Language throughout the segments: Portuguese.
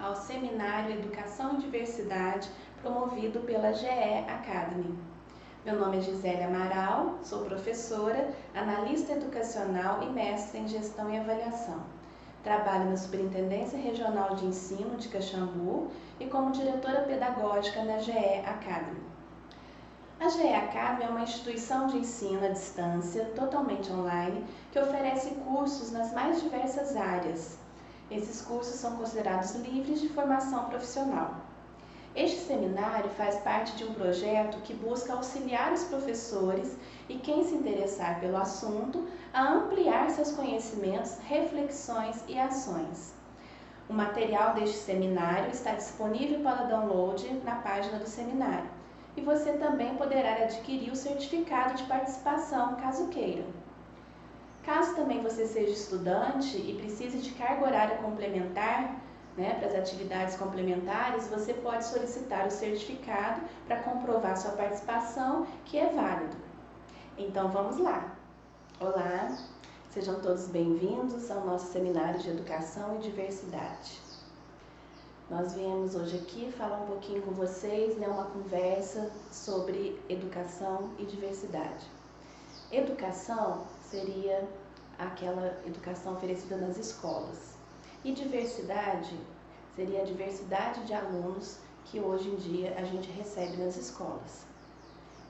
ao seminário Educação e Diversidade promovido pela GE Academy. Meu nome é Gisele Amaral, sou professora, analista educacional e mestre em Gestão e Avaliação. Trabalho na Superintendência Regional de Ensino de Caxambu e como diretora pedagógica na GE Academy. A GE Academy é uma instituição de ensino à distância, totalmente online, que oferece cursos nas mais diversas áreas. Esses cursos são considerados livres de formação profissional. Este seminário faz parte de um projeto que busca auxiliar os professores e quem se interessar pelo assunto a ampliar seus conhecimentos, reflexões e ações. O material deste seminário está disponível para download na página do seminário e você também poderá adquirir o certificado de participação, caso queira. Caso também você seja estudante e precise de carga horária complementar, para as atividades complementares, você pode solicitar o certificado para comprovar sua participação, que é válido. Então vamos lá! Olá, sejam todos bem-vindos ao nosso seminário de Educação e Diversidade. Nós viemos hoje aqui falar um pouquinho com vocês, uma conversa sobre educação e diversidade. Educação seria aquela educação oferecida nas escolas. E diversidade seria a diversidade de alunos que hoje em dia a gente recebe nas escolas.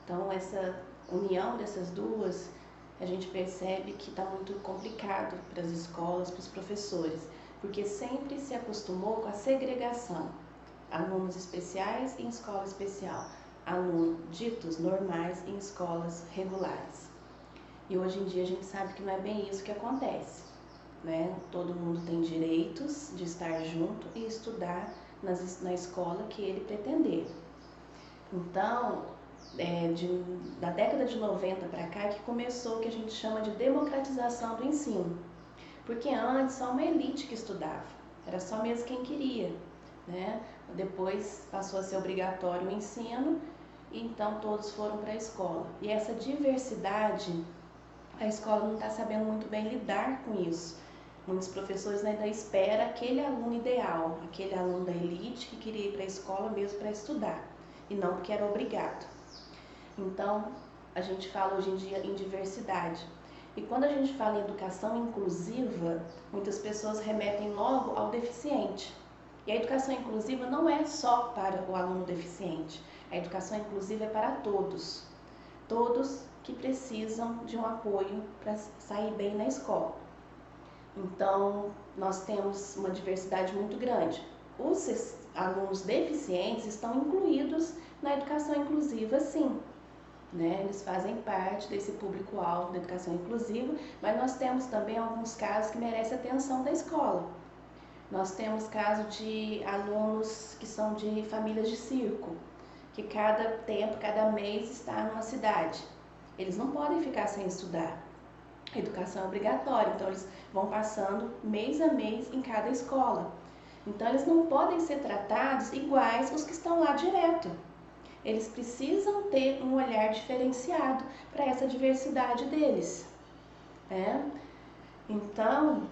Então, essa união dessas duas, a gente percebe que está muito complicado para as escolas, para os professores, porque sempre se acostumou com a segregação. Alunos especiais em escola especial, alunos ditos normais em escolas regulares. E hoje em dia a gente sabe que não é bem isso que acontece. Todo mundo tem direitos de estar junto e estudar na escola que ele pretender. Então, da década de 90 para cá que começou o que a gente chama de democratização do ensino. Porque antes só uma elite que estudava, era só mesmo quem queria. Depois passou a ser obrigatório o ensino, e então todos foram para a escola. E essa diversidade, a escola não está sabendo muito bem lidar com isso. Muitos professores ainda esperam aquele aluno ideal, aquele aluno da elite que queria ir para a escola mesmo para estudar, e não porque era obrigado. Então, a gente fala hoje em dia em diversidade. E quando a gente fala em educação inclusiva, muitas pessoas remetem logo ao deficiente. E a educação inclusiva não é só para o aluno deficiente. A educação inclusiva é para todos. Todos que precisam de um apoio para sair bem na escola. Então, nós temos uma diversidade muito grande. Os alunos deficientes estão incluídos na educação inclusiva, sim. Eles fazem parte desse público-alvo da educação inclusiva, mas nós temos também alguns casos que merecem atenção da escola. Nós temos casos de alunos que são de famílias de circo, que cada mês está numa cidade. Eles não podem ficar sem estudar. A educação é obrigatória, então eles vão passando mês a mês em cada escola. Então eles não podem ser tratados iguais os que estão lá direto. Eles precisam ter um olhar diferenciado para essa diversidade deles. Então,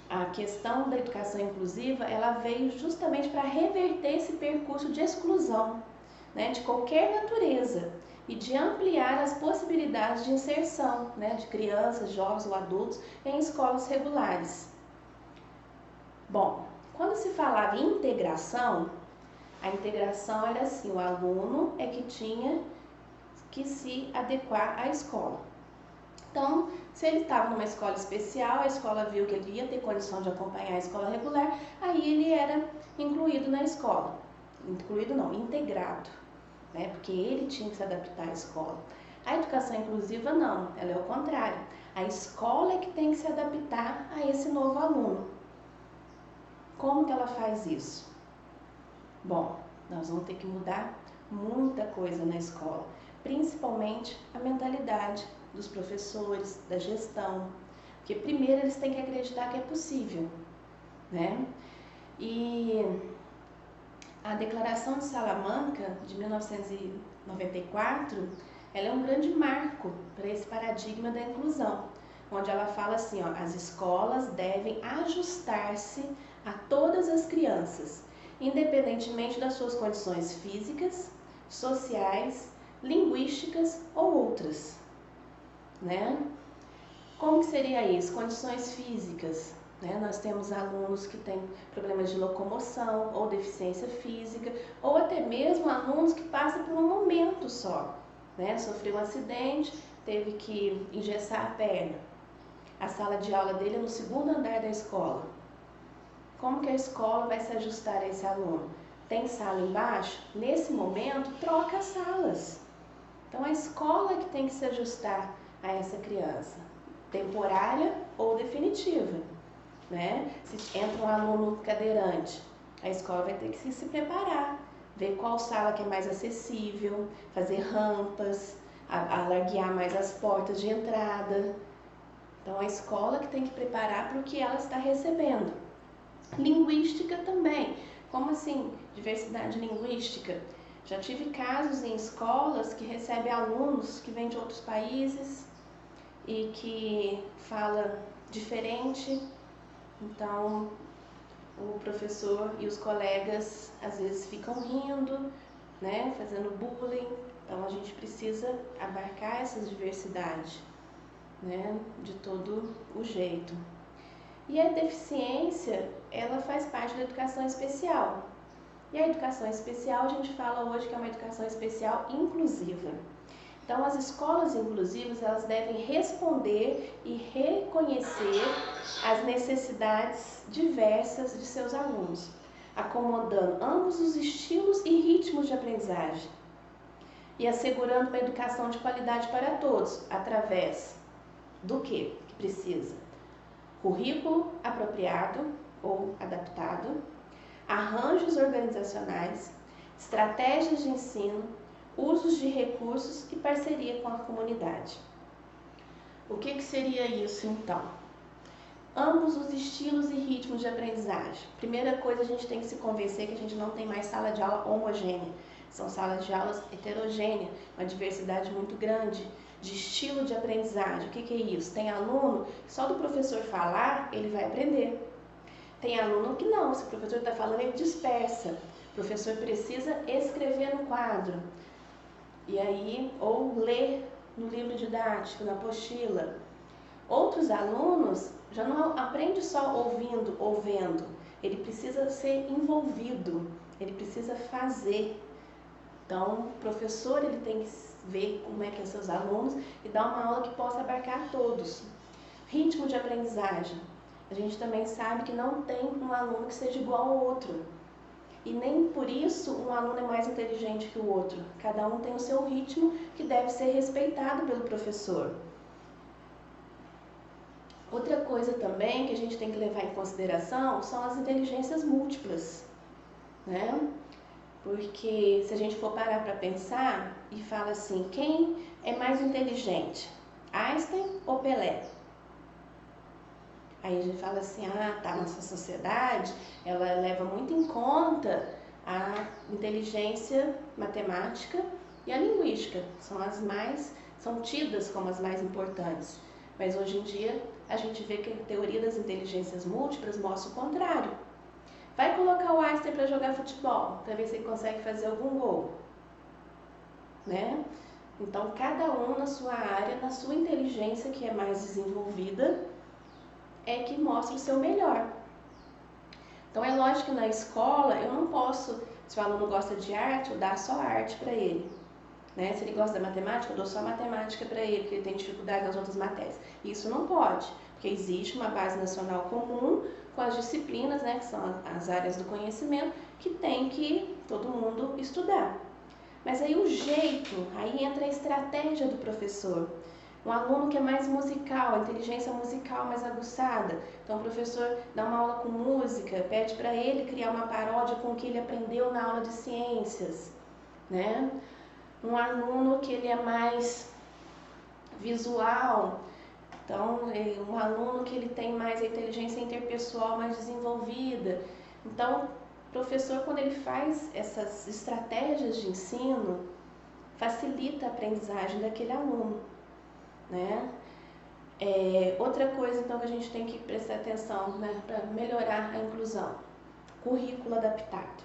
a questão da educação inclusiva, ela veio justamente para reverter esse percurso de exclusão, de qualquer natureza, e de ampliar as possibilidades de inserção, de crianças, jovens ou adultos em escolas regulares. Bom, quando se falava em integração, a integração era assim, o aluno é que tinha que se adequar à escola. Então, se ele estava numa escola especial, a escola viu que ele ia ter condição de acompanhar a escola regular, aí ele era incluído na escola. Incluído não, integrado, porque ele tinha que se adaptar à escola. A educação inclusiva não, ela é o contrário. A escola é que tem que se adaptar a esse novo aluno. Como que ela faz isso? Bom, nós vamos ter que mudar muita coisa na escola, principalmente a mentalidade dos professores, da gestão, porque primeiro eles têm que acreditar que é possível, E a Declaração de Salamanca, de 1994, ela é um grande marco para esse paradigma da inclusão, onde ela fala assim, as escolas devem ajustar-se a todas as crianças, independentemente das suas condições físicas, sociais, linguísticas ou outras, né? Como que seria isso? Condições físicas, né? Nós temos alunos que têm problemas de locomoção ou deficiência física, ou até mesmo alunos que passam por um momento só, né? Sofreu um acidente, teve que engessar a perna. A sala de aula dele é no segundo andar da escola. Como que a escola vai se ajustar a esse aluno? Tem sala embaixo? Nesse momento, troca as salas. Então, a escola que tem que se ajustar a essa criança, temporária ou definitiva, né? Se entra um aluno cadeirante, a escola vai ter que se preparar, ver qual sala que é mais acessível, fazer rampas, alarguear mais as portas de entrada. Então, a escola que tem que preparar para o que ela está recebendo. Linguística também. Como assim, diversidade linguística? Já tive casos em escolas que recebem alunos que vêm de outros países e que falam diferente. Então, o professor e os colegas às vezes ficam rindo, né, fazendo bullying. Então, a gente precisa abarcar essas diversidades, né, de todo o jeito. E a deficiência, ela faz parte da educação especial. E a educação especial, a gente fala hoje que é uma educação especial inclusiva. Então, as escolas inclusivas, elas devem responder e reconhecer as necessidades diversas de seus alunos, acomodando ambos os estilos e ritmos de aprendizagem e assegurando uma educação de qualidade para todos, através do que precisa? Currículo apropriado ou adaptado, arranjos organizacionais, estratégias de ensino, usos de recursos e parceria com a comunidade. O que seria isso então? Ambos os estilos e ritmos de aprendizagem. Primeira coisa, a gente tem que se convencer que a gente não tem mais sala de aula homogênea. São salas de aulas heterogêneas, uma diversidade muito grande de estilo de aprendizagem. O que é isso? Tem aluno que só do professor falar, ele vai aprender. Tem aluno que não, se o professor está falando, ele dispersa. O professor precisa escrever no quadro. E aí, ou ler no livro didático, na apostila. Outros alunos já não aprende só ouvindo ou vendo. Ele precisa ser envolvido, ele precisa fazer. Então, o professor ele tem que ver como é que são seus alunos e dar uma aula que possa abarcar todos. Ritmo de aprendizagem. A gente também sabe que não tem um aluno que seja igual ao outro. E nem por isso um aluno é mais inteligente que o outro. Cada um tem o seu ritmo que deve ser respeitado pelo professor. Outra coisa também que a gente tem que levar em consideração são as inteligências múltiplas, né? Porque se a gente for parar para pensar e fala assim, quem é mais inteligente, Einstein ou Pelé? Aí a gente fala assim, nossa sociedade, ela leva muito em conta a inteligência matemática e a linguística, são tidas como as mais importantes. Mas hoje em dia a gente vê que a teoria das inteligências múltiplas mostra o contrário. Vai colocar o Einstein para jogar futebol, para ver se ele consegue fazer algum gol, né? Então, cada um na sua área, na sua inteligência que é mais desenvolvida, é que mostra o seu melhor. Então, é lógico que na escola eu não posso, se o aluno gosta de arte, eu dar só arte para ele. Né? Se ele gosta da matemática, eu dou só matemática para ele, porque ele tem dificuldade nas outras matérias. Isso não pode, porque existe uma base nacional comum com as disciplinas, né, que são as áreas do conhecimento, que tem que todo mundo estudar. Mas aí o jeito, aí entra a estratégia do professor. Um aluno que é mais musical, a inteligência musical mais aguçada. Então o professor dá uma aula com música, pede para ele criar uma paródia com o que ele aprendeu na aula de ciências, né? Um aluno que ele é mais visual, então um aluno que ele tem mais a inteligência interpessoal mais desenvolvida. Então, o professor, quando ele faz essas estratégias de ensino, facilita a aprendizagem daquele aluno, né? Outra coisa, então, que a gente tem que prestar atenção, né, para melhorar a inclusão. currículo adaptado.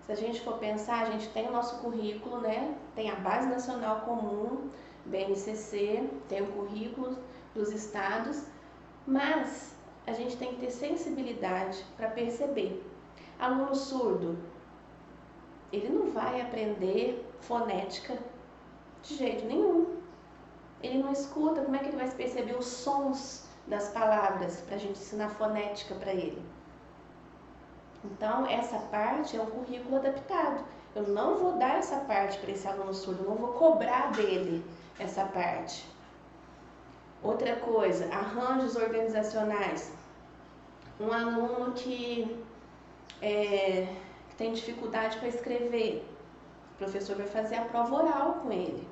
Se a gente for pensar, a gente tem o nosso currículo, né? Tem a Base Nacional Comum, BNCC, tem o currículo dos estados, mas a gente tem que ter sensibilidade para perceber. Aluno surdo, ele não vai aprender fonética de jeito nenhum. Ele não escuta, como é que ele vai perceber os sons das palavras para a gente ensinar fonética para ele? Então, essa parte é um currículo adaptado. Eu não vou dar essa parte para esse aluno surdo, eu não vou cobrar dele essa parte. Outra coisa, arranjos organizacionais. Um aluno que tem dificuldade para escrever, o professor vai fazer a prova oral com ele.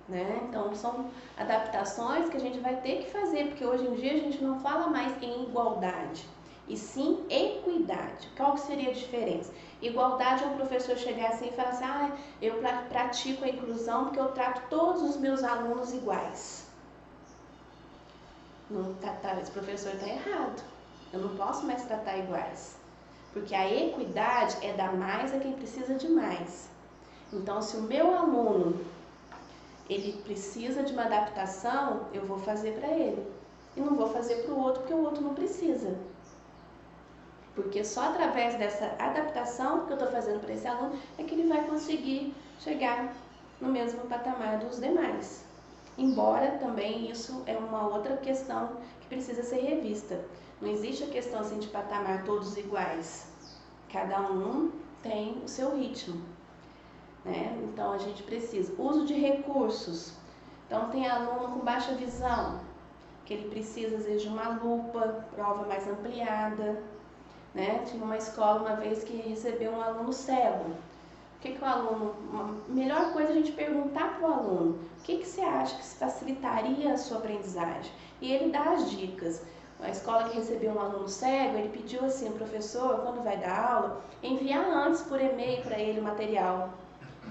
Né? Então, são adaptações que a gente vai ter que fazer, porque hoje em dia a gente não fala mais em igualdade, e sim equidade. Qual que seria a diferença? Igualdade é um professor chegar assim e falar assim, eu pratico a inclusão porque eu trato todos os meus alunos iguais. Não, esse professor está errado. Eu não posso mais tratar iguais. Porque a equidade é dar mais a quem precisa de mais. Então, se o meu aluno ele precisa de uma adaptação, eu vou fazer para ele. E não vou fazer para o outro porque o outro não precisa. Porque só através dessa adaptação que eu estou fazendo para esse aluno é que ele vai conseguir chegar no mesmo patamar dos demais. Embora também isso é uma outra questão que precisa ser revista. Não existe a questão assim de patamar todos iguais. Cada um tem o seu ritmo. Né? Então a gente precisa. Uso de recursos. Então tem aluno com baixa visão, que ele precisa às vezes de uma lupa, prova mais ampliada. Né? Tinha uma escola uma vez que recebeu um aluno cego. O que o aluno, a melhor coisa é a gente perguntar para o aluno, o que você acha que facilitaria a sua aprendizagem? E ele dá as dicas. A escola que recebeu um aluno cego, ele pediu assim, o professor, quando vai dar aula, enviar antes por e-mail para ele o material.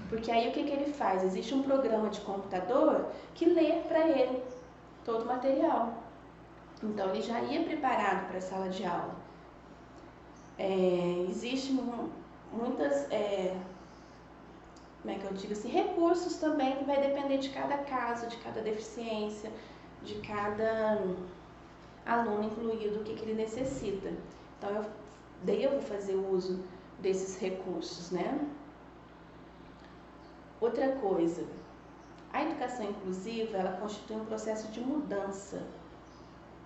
Porque aí o que ele faz? Existe um programa de computador que lê para ele todo o material. Então ele já ia preparado para a sala de aula. Existem muitas, como é que eu digo assim, recursos também que vai depender de cada caso, de cada deficiência, de cada aluno incluído, o que ele necessita. Então eu devo fazer uso desses recursos, né? Outra coisa, a educação inclusiva, ela constitui um processo de mudança.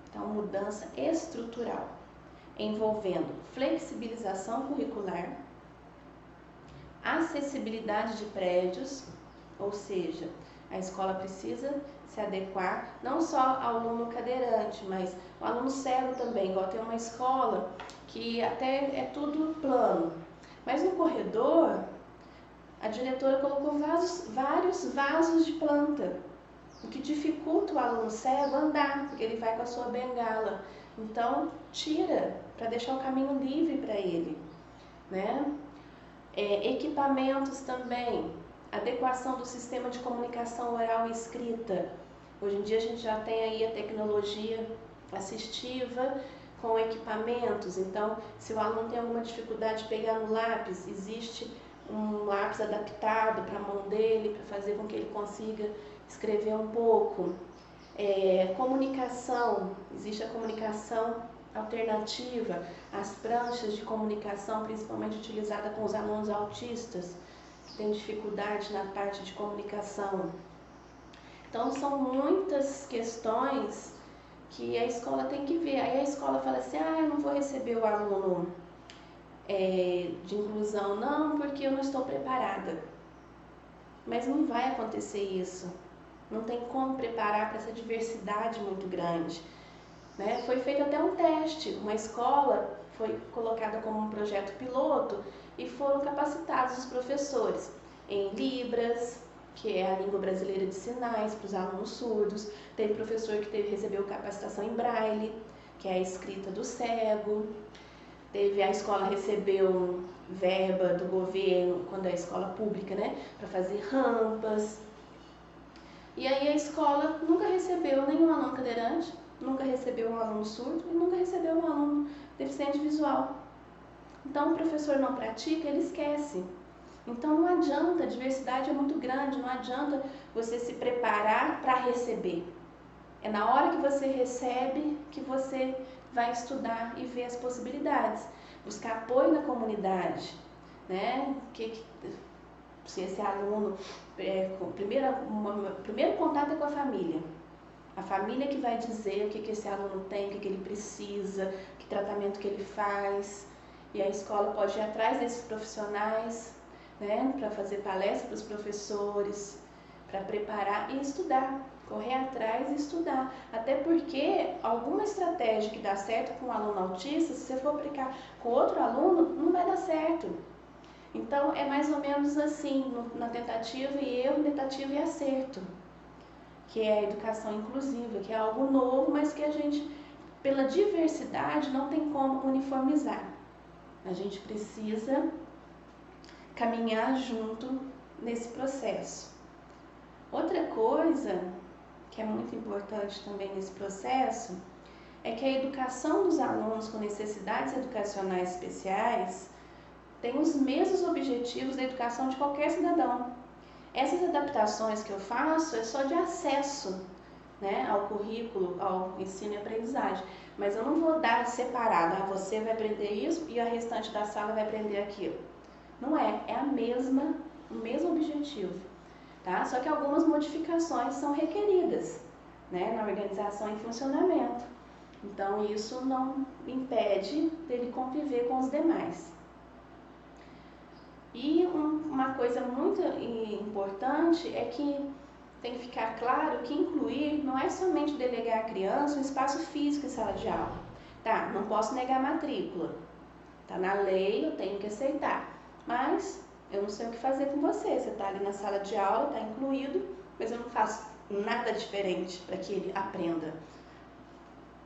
Então, mudança estrutural, envolvendo flexibilização curricular, acessibilidade de prédios, ou seja, a escola precisa se adequar não só ao aluno cadeirante, mas o aluno cego também. Igual tem uma escola que até é tudo plano, mas no corredor a diretora colocou vários vasos de planta, o que dificulta o aluno cego andar, porque ele vai com a sua bengala. Então, tira para deixar o caminho livre para ele, né? Equipamentos também, adequação do sistema de comunicação oral e escrita. Hoje em dia a gente já tem aí a tecnologia assistiva com equipamentos. Então, se o aluno tem alguma dificuldade de pegar no lápis, existe um lápis adaptado para a mão dele, para fazer com que ele consiga escrever um pouco. Comunicação, existe a comunicação alternativa, as pranchas de comunicação, principalmente utilizada com os alunos autistas, que têm dificuldade na parte de comunicação. Então, são muitas questões que a escola tem que ver. Aí a escola fala assim, eu não vou receber o aluno de inclusão, não, porque eu não estou preparada. Mas não vai acontecer isso. Não tem como preparar para essa diversidade muito grande. Né? Foi feito até um teste, uma escola foi colocada como um projeto piloto e foram capacitados os professores em Libras, que é a língua brasileira de sinais para os alunos surdos. Teve professor que recebeu capacitação em Braille, que é a escrita do cego. A escola recebeu verba do governo, quando é escola pública, né, para fazer rampas. E aí a escola nunca recebeu nenhum aluno cadeirante, nunca recebeu um aluno surdo e nunca recebeu um aluno deficiente visual. Então o professor não pratica, ele esquece. Então não adianta, a diversidade é muito grande, não adianta você se preparar para receber. É na hora que você recebe que você vai estudar e ver as possibilidades. Buscar apoio na comunidade, né? Se esse aluno, primeiro contato é com a família. A família que vai dizer o que esse aluno tem, o que ele precisa, que tratamento que ele faz. E a escola pode ir atrás desses profissionais, né, para fazer palestra para os professores, para preparar e estudar, correr atrás e estudar. Até porque alguma estratégia que dá certo com um aluno autista, se você for aplicar com outro aluno, não vai dar certo. Então é mais ou menos assim, na tentativa e erro, tentativa e acerto, que é a educação inclusiva, que é algo novo, mas que a gente, pela diversidade, não tem como uniformizar. A gente precisa caminhar junto nesse processo. Outra coisa que é muito importante também nesse processo é que a educação dos alunos com necessidades educacionais especiais tem os mesmos objetivos da educação de qualquer cidadão. Essas adaptações que eu faço é só de acesso, né, ao currículo, ao ensino e aprendizagem. Mas eu não vou dar separado, você vai aprender isso e a restante da sala vai aprender aquilo. Não é, é o mesmo objetivo, tá? Só que algumas modificações são requeridas, né, na organização e funcionamento. Então isso não impede dele conviver com os demais. E uma coisa muito importante é que tem que ficar claro que incluir não é somente delegar à criança um espaço físico em sala de aula. Tá, não posso negar matrícula. Tá na lei, eu tenho que aceitar. Mas eu não sei o que fazer com você. Você está ali na sala de aula, está incluído, mas eu não faço nada diferente para que ele aprenda.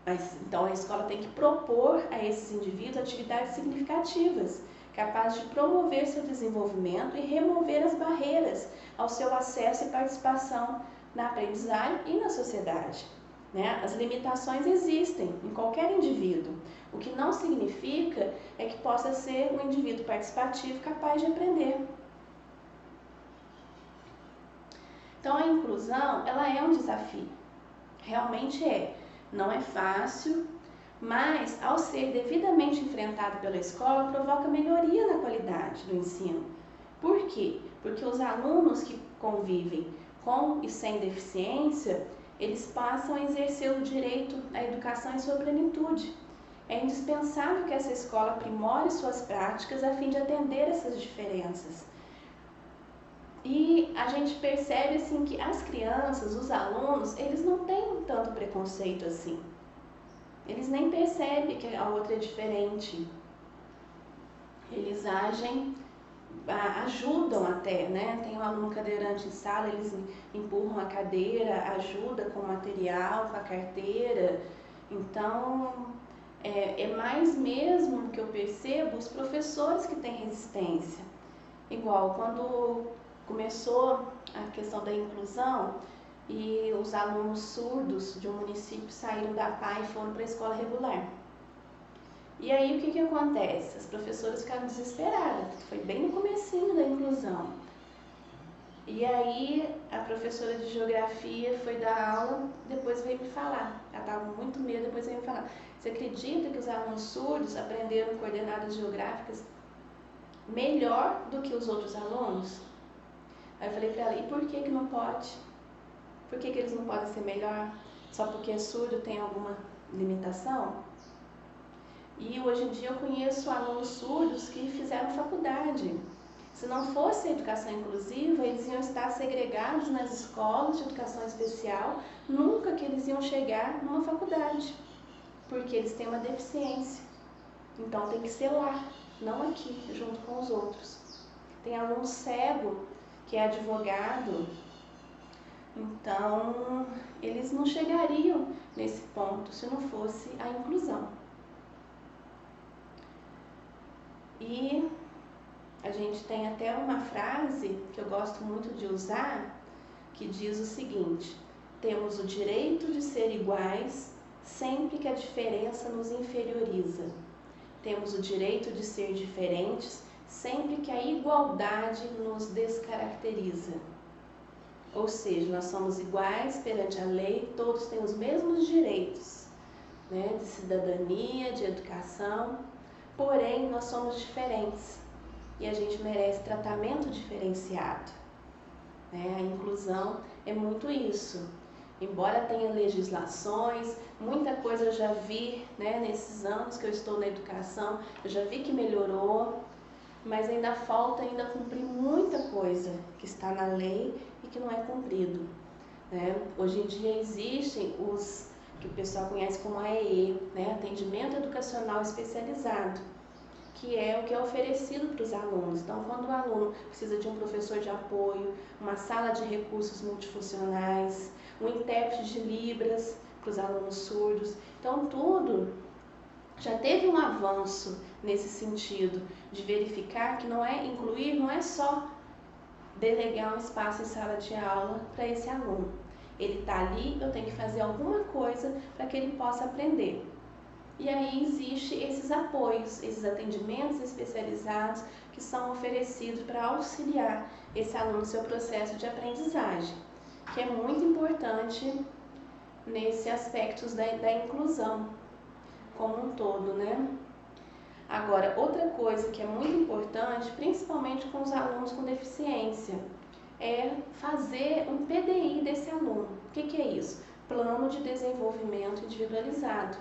Mas, então a escola tem que propor a esses indivíduos atividades significativas, capazes de promover seu desenvolvimento e remover as barreiras ao seu acesso e participação na aprendizagem e na sociedade, né? As limitações existem em qualquer indivíduo. O que não significa é que possa ser um indivíduo participativo capaz de aprender. Então a inclusão, ela é um desafio. Realmente é. Não é fácil, mas ao ser devidamente enfrentado pela escola, provoca melhoria na qualidade do ensino. Por quê? Porque os alunos que convivem com e sem deficiência, eles passam a exercer o direito à educação em sua plenitude. É indispensável que essa escola aprimore suas práticas a fim de atender essas diferenças. E a gente percebe assim que as crianças, os alunos, eles não têm tanto preconceito assim. Eles nem percebem que a outra é diferente. Eles agem, ajudam até, né? Tem um aluno cadeirante em sala, eles empurram a cadeira, ajudam com o material, com a carteira. Então, é mais mesmo que eu percebo os professores que têm resistência. Igual quando começou a questão da inclusão e os alunos surdos de um município saíram da PA e foram para a escola regular. E aí o que acontece? As professoras ficaram desesperadas, foi bem no comecinho da inclusão. E aí a professora de geografia foi dar aula, depois veio me falar, ela estava com muito medo, depois veio me falar, você acredita que os alunos surdos aprenderam coordenadas geográficas melhor do que os outros alunos? Aí eu falei para ela, e por que não pode? Por que eles não podem ser melhor? Só porque é surdo tem alguma limitação? E hoje em dia eu conheço alunos surdos que fizeram faculdade. Se não fosse a educação inclusiva, eles iam estar segregados nas escolas de educação especial, nunca que eles iam chegar numa faculdade, porque eles têm uma deficiência. Então tem que ser lá, não aqui, junto com os outros. Tem aluno cego, que é advogado, então eles não chegariam nesse ponto se não fosse a inclusão. E a gente tem até uma frase que eu gosto muito de usar, que diz o seguinte: temos o direito de ser iguais sempre que a diferença nos inferioriza. temos o direito de ser diferentes, sempre que a igualdade nos descaracteriza. Ou seja, nós somos iguais perante a lei, todos têm os mesmos direitos, né, de cidadania, de educação, porém nós somos diferentes e a gente merece tratamento diferenciado. Né? A inclusão é muito isso. Embora tenha legislações, muita coisa eu já vi, né, nesses anos que eu estou na educação, eu já vi que melhorou, mas ainda falta cumprir muita coisa que está na lei e que não é cumprido. Né? Hoje em dia existem os que o pessoal conhece como AEE, né? Atendimento Educacional Especializado, que é o que é oferecido para os alunos. Então, quando o aluno precisa de um professor de apoio, uma sala de recursos multifuncionais, um intérprete de Libras para os alunos surdos, então tudo já teve um avanço nesse sentido de verificar que incluir não é só delegar um espaço em sala de aula para esse aluno. Ele está ali, eu tenho que fazer alguma coisa para que ele possa aprender. E aí existem esses apoios, esses atendimentos especializados que são oferecidos para auxiliar esse aluno no seu processo de aprendizagem, que é muito importante nesse aspecto da inclusão como um todo, né? Agora, outra coisa que é muito importante, principalmente com os alunos com deficiência, é fazer um PDI desse aluno. O que é isso? Plano de Desenvolvimento Individualizado.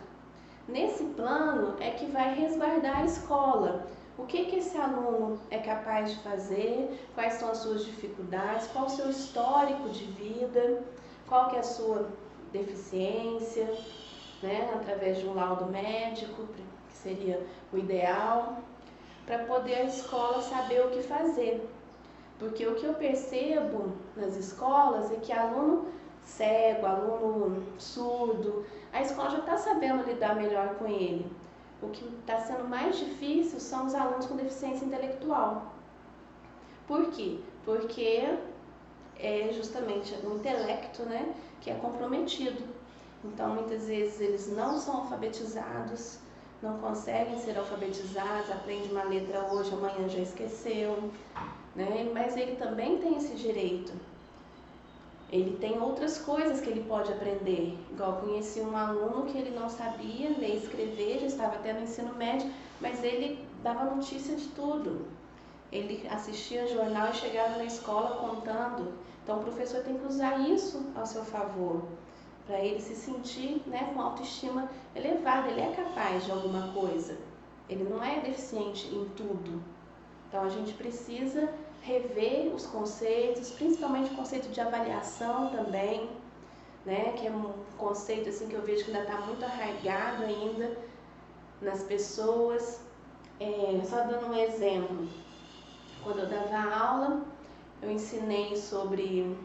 Nesse plano é que vai resguardar a escola. O que esse aluno é capaz de fazer, quais são as suas dificuldades, qual o seu histórico de vida, qual que é a sua deficiência, né, através de um laudo médico, que seria o ideal, para poder a escola saber o que fazer. Porque o que eu percebo nas escolas é que aluno cego, aluno surdo, a escola já está sabendo lidar melhor com ele. O que está sendo mais difícil são os alunos com deficiência intelectual. Por quê? Porque é justamente o intelecto, né, que é comprometido. Então, muitas vezes eles não são alfabetizados, não conseguem ser alfabetizados, aprende uma letra hoje, amanhã já esqueceu, né? Mas ele também tem esse direito. Ele tem outras coisas que ele pode aprender. Igual eu conheci um aluno que ele não sabia ler e escrever, já estava até no ensino médio, mas ele dava notícia de tudo. Ele assistia jornal e chegava na escola contando. Então, o professor tem que usar isso ao seu favor, para ele se sentir, né, com autoestima elevada. Ele é capaz de alguma coisa, ele não é deficiente em tudo. Então a gente precisa rever os conceitos, principalmente o conceito de avaliação também, né, que é um conceito assim, que eu vejo que ainda está muito arraigado ainda nas pessoas. Só dando um exemplo, quando eu dava aula, eu ensinei sobre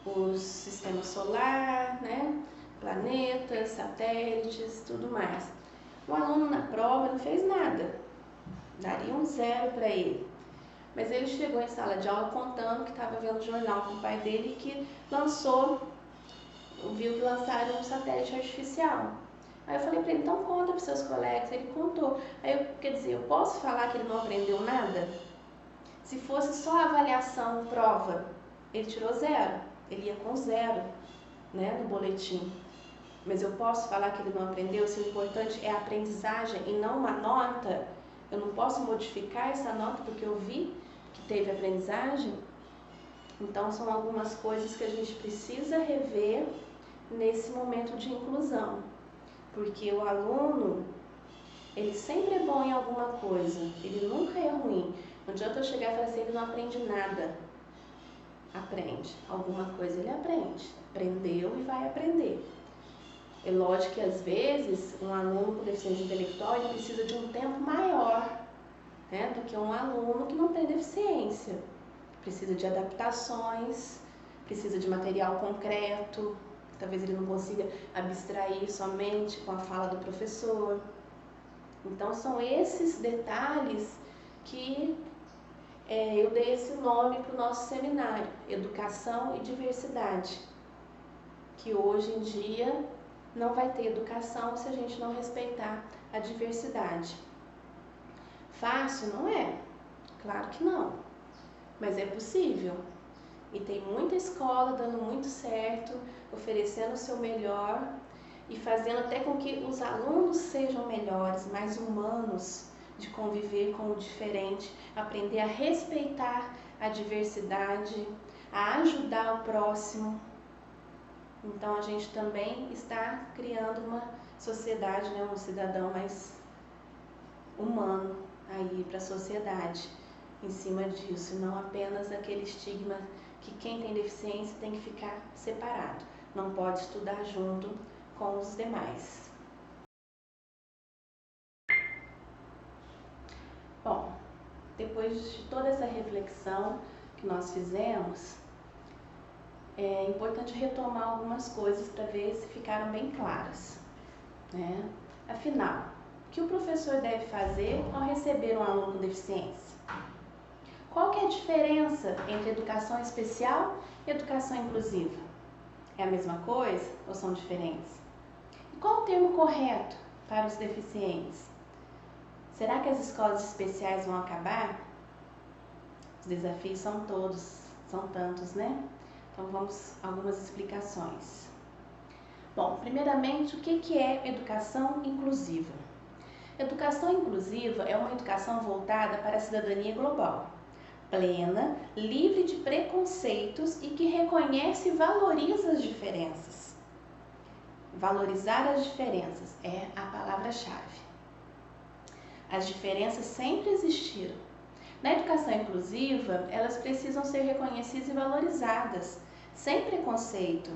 o sistema solar, né? Planetas, satélites, tudo mais. O aluno na prova não fez nada, daria um 0 para ele. Mas ele chegou em sala de aula contando que estava vendo jornal com o pai dele e que viu que lançaram um satélite artificial. Aí eu falei para ele, então conta para os seus colegas. Ele contou. Aí quer dizer, eu posso falar que ele não aprendeu nada? Se fosse só avaliação, prova, ele tirou 0. Ele ia com 0, né, no boletim. Mas eu posso falar que ele não aprendeu? Se o importante é a aprendizagem e não uma nota, eu não posso modificar essa nota porque eu vi que teve aprendizagem? Então, são algumas coisas que a gente precisa rever nesse momento de inclusão. Porque o aluno, ele sempre é bom em alguma coisa, ele nunca é ruim. Não adianta eu chegar e falar assim, ele não aprende nada. Aprende. Alguma coisa ele aprende. Aprendeu e vai aprender. É lógico que às vezes um aluno com deficiência intelectual ele precisa de um tempo maior, né, do que um aluno que não tem deficiência. Precisa de adaptações, precisa de material concreto, talvez ele não consiga abstrair somente com a fala do professor. Então são esses detalhes que eu dei esse nome para o nosso seminário, Educação e Diversidade, que hoje em dia não vai ter educação se a gente não respeitar a diversidade. Fácil não é? Claro que não, mas é possível. E tem muita escola dando muito certo, oferecendo o seu melhor e fazendo até com que os alunos sejam melhores, mais humanos, de conviver com o diferente, aprender a respeitar a diversidade, a ajudar o próximo. Então a gente também está criando uma sociedade, né, um cidadão mais humano aí para a sociedade em cima disso, e não apenas aquele estigma que quem tem deficiência tem que ficar separado, não pode estudar junto com os demais. Bom, depois de toda essa reflexão que nós fizemos, é importante retomar algumas coisas para ver se ficaram bem claras, né? Afinal, o que o professor deve fazer ao receber um aluno com deficiência? Qual que é a diferença entre educação especial e educação inclusiva? É a mesma coisa ou são diferentes? E qual o termo correto para os deficientes? Será que as escolas especiais vão acabar? Os desafios são tantos, né? Então vamos a algumas explicações. Bom, primeiramente, o que é educação inclusiva? Educação inclusiva é uma educação voltada para a cidadania global, plena, livre de preconceitos e que reconhece e valoriza as diferenças. Valorizar as diferenças é a palavra-chave. As diferenças sempre existiram. Na educação inclusiva, elas precisam ser reconhecidas e valorizadas, sem preconceito.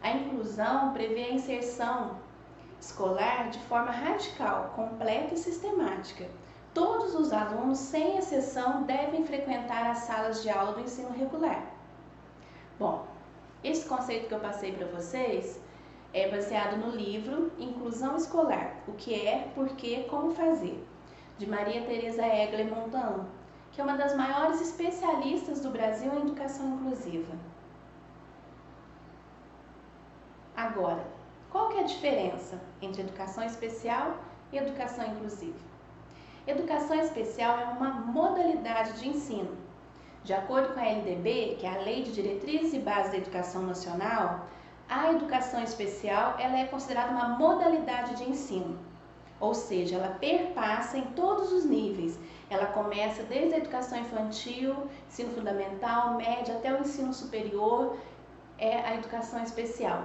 A inclusão prevê a inserção escolar de forma radical, completa e sistemática. Todos os alunos, sem exceção, devem frequentar as salas de aula do ensino regular. Bom, esse conceito que eu passei para vocês é baseado no livro Inclusão Escolar, o que é, por quê, como fazer, de Maria Tereza Egler-Montan, que é uma das maiores especialistas do Brasil em educação inclusiva. Agora, qual que é a diferença entre educação especial e educação inclusiva? Educação especial é uma modalidade de ensino. De acordo com a LDB, que é a Lei de Diretrizes e Bases da Educação Nacional, a educação especial ela é considerada uma modalidade de ensino, ou seja, ela perpassa em todos os níveis. Ela começa desde a educação infantil, ensino fundamental, médio, até o ensino superior, é a educação especial.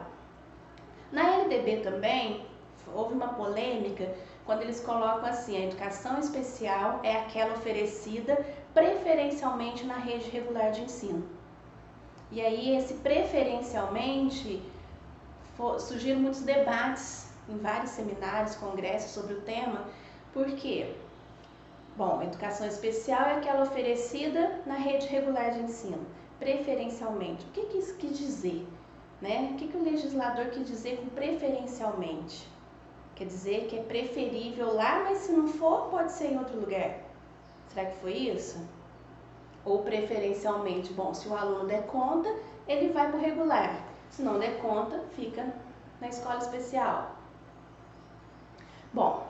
Na LDB também, houve uma polêmica quando eles colocam assim, a educação especial é aquela oferecida preferencialmente na rede regular de ensino. E aí, esse preferencialmente, surgiram muitos debates em vários seminários, congressos sobre o tema. Por quê? Bom, a educação especial é aquela oferecida na rede regular de ensino, preferencialmente. O que isso quer dizer? Né? O que o legislador quer dizer com preferencialmente? Quer dizer que é preferível lá, mas se não for, pode ser em outro lugar. Será que foi isso? Ou preferencialmente, bom, se o aluno der conta, ele vai para o regular. Se não der conta, fica na escola especial. Bom,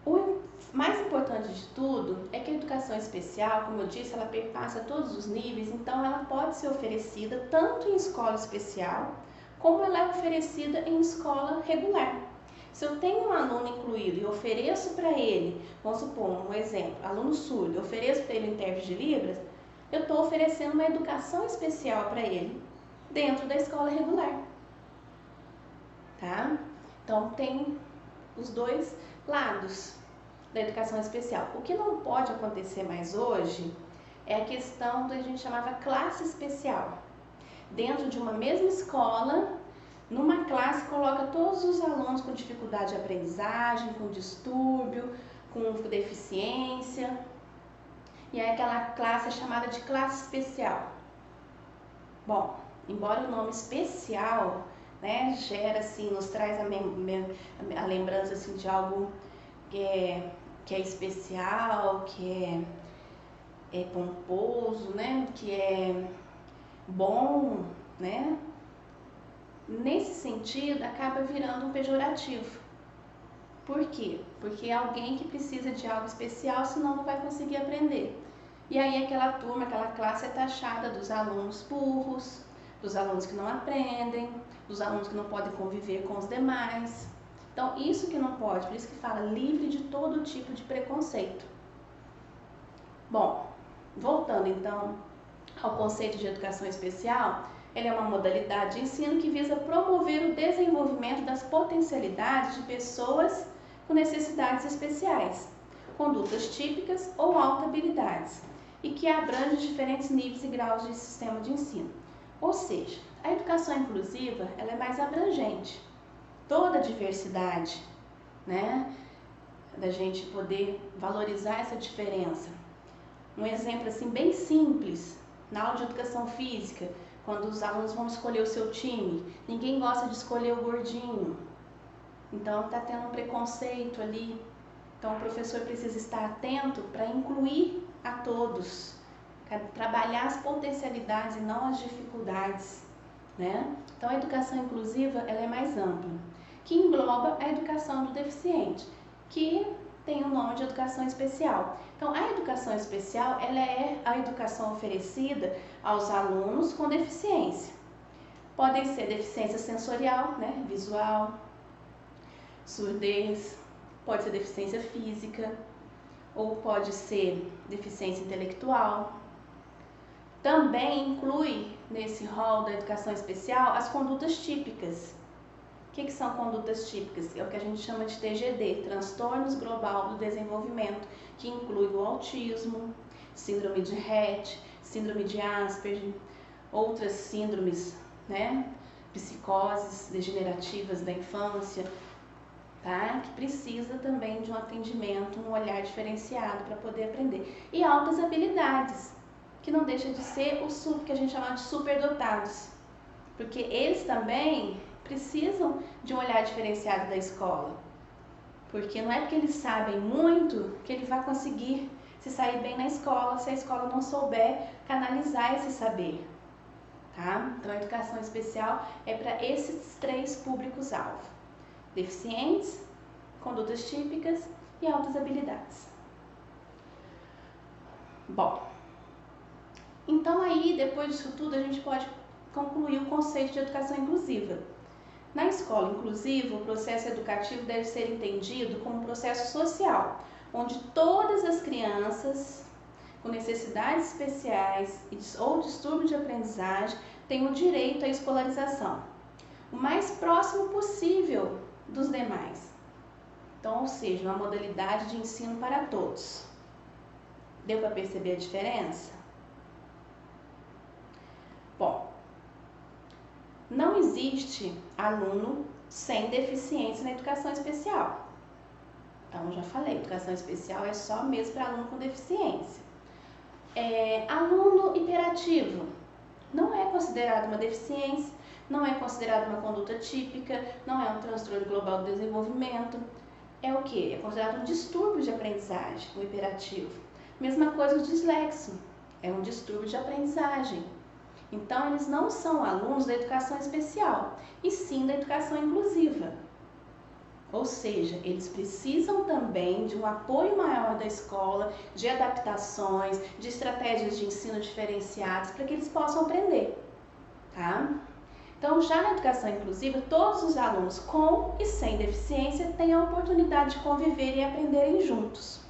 o mais importante de tudo é que a educação especial, como eu disse, ela perpassa todos os níveis, então ela pode ser oferecida tanto em escola especial, como ela é oferecida em escola regular. Se eu tenho um aluno incluído e ofereço para ele, vamos supor, um exemplo, aluno surdo, eu ofereço para ele intérprete de Libras, eu estou oferecendo uma educação especial para ele dentro da escola regular. Tá? Então tem os dois lados da educação especial. O que não pode acontecer mais hoje é a questão do que a gente chamava classe especial. Dentro de uma mesma escola, numa classe coloca todos os alunos com dificuldade de aprendizagem, com distúrbio, com deficiência. E aí aquela classe é chamada de classe especial. Bom, embora o nome especial, né, gera assim, nos traz a lembrança assim, de algo que é especial, que é pomposo, né, que é bom, né? Nesse sentido, acaba virando um pejorativo. Por quê? Porque é alguém que precisa de algo especial, senão não vai conseguir aprender. E aí aquela turma, aquela classe é taxada dos alunos burros, dos alunos que não aprendem, dos alunos que não podem conviver com os demais. Então, isso que não pode, por isso que fala livre de todo tipo de preconceito. Bom, voltando então ao conceito de educação especial, ele é uma modalidade de ensino que visa promover o desenvolvimento das potencialidades de pessoas com necessidades especiais, condutas típicas ou altas habilidades, e que abrange diferentes níveis e graus de sistema de ensino. Ou seja, a educação inclusiva ela é mais abrangente. Toda a diversidade, né, da gente poder valorizar essa diferença. Um exemplo assim bem simples, na aula de educação física, quando os alunos vão escolher o seu time, ninguém gosta de escolher o gordinho. Então está tendo um preconceito ali. Então o professor precisa estar atento para incluir a todos, trabalhar as potencialidades e não as dificuldades, né? Então a educação inclusiva ela é mais ampla, que engloba a educação do deficiente, que tem o nome de educação especial. Então a educação especial ela é a educação oferecida aos alunos com deficiência. Podem ser deficiência sensorial, né? Visual, surdez, pode ser deficiência física, ou pode ser deficiência intelectual. Também inclui nesse rol da educação especial as condutas típicas. O que são condutas típicas? É o que a gente chama de TGD, Transtornos Global do Desenvolvimento, que inclui o autismo, síndrome de Rett, síndrome de Asperger, outras síndromes, né? Psicoses degenerativas da infância, tá? Que precisa também de um atendimento, um olhar diferenciado para poder aprender. E altas habilidades, que não deixa de ser o que a gente chama de superdotados, porque eles também precisam de um olhar diferenciado da escola, porque não é porque eles sabem muito que ele vai conseguir se sair bem na escola se a escola não souber canalizar esse saber, tá? Então a educação especial é para esses três públicos-alvo: deficientes, condutas típicas e altas habilidades. Bom, então aí depois disso tudo a gente pode concluir o conceito de educação inclusiva. Na escola inclusiva, o processo educativo deve ser entendido como um processo social, onde todas as crianças com necessidades especiais ou distúrbio de aprendizagem têm o direito à escolarização, o mais próximo possível dos demais. Então, ou seja, uma modalidade de ensino para todos. Deu para perceber a diferença? Bom, não existe aluno sem deficiência na educação especial. Então, já falei, educação especial é só mesmo para aluno com deficiência. Aluno hiperativo não é considerado uma deficiência, não é considerado uma conduta típica, não é um transtorno global do desenvolvimento. É o quê? É considerado um distúrbio de aprendizagem, o hiperativo. Mesma coisa o dislexo, é um distúrbio de aprendizagem. Então, eles não são alunos da educação especial, e sim da educação inclusiva. Ou seja, eles precisam também de um apoio maior da escola, de adaptações, de estratégias de ensino diferenciadas para que eles possam aprender, tá? Então, já na educação inclusiva, todos os alunos com e sem deficiência têm a oportunidade de conviver e aprenderem juntos,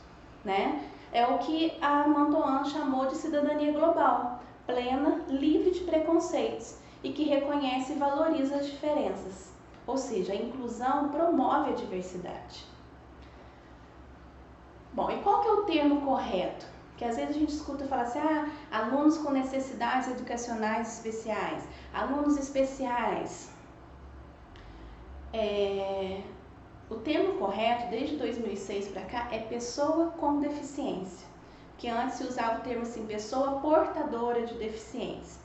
né? É o que a Mantoan chamou de cidadania global, plena, livre de preconceitos e que reconhece e valoriza as diferenças. Ou seja, a inclusão promove a diversidade. Bom, e qual que é o termo correto? Que às vezes a gente escuta falar assim, alunos com necessidades educacionais especiais, alunos especiais. O termo correto, desde 2006 para cá, é pessoa com deficiência. Que antes se usava o termo assim, pessoa portadora de deficiência.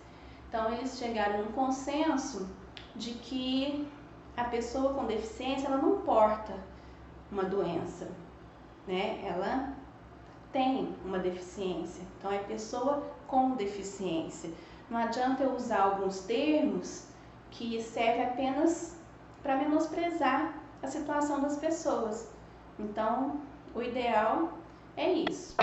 Então, eles chegaram num consenso de que a pessoa com deficiência, ela não porta uma doença, né? Ela tem uma deficiência, então é pessoa com deficiência. Não adianta eu usar alguns termos que servem apenas para menosprezar a situação das pessoas. Então, o ideal é isso.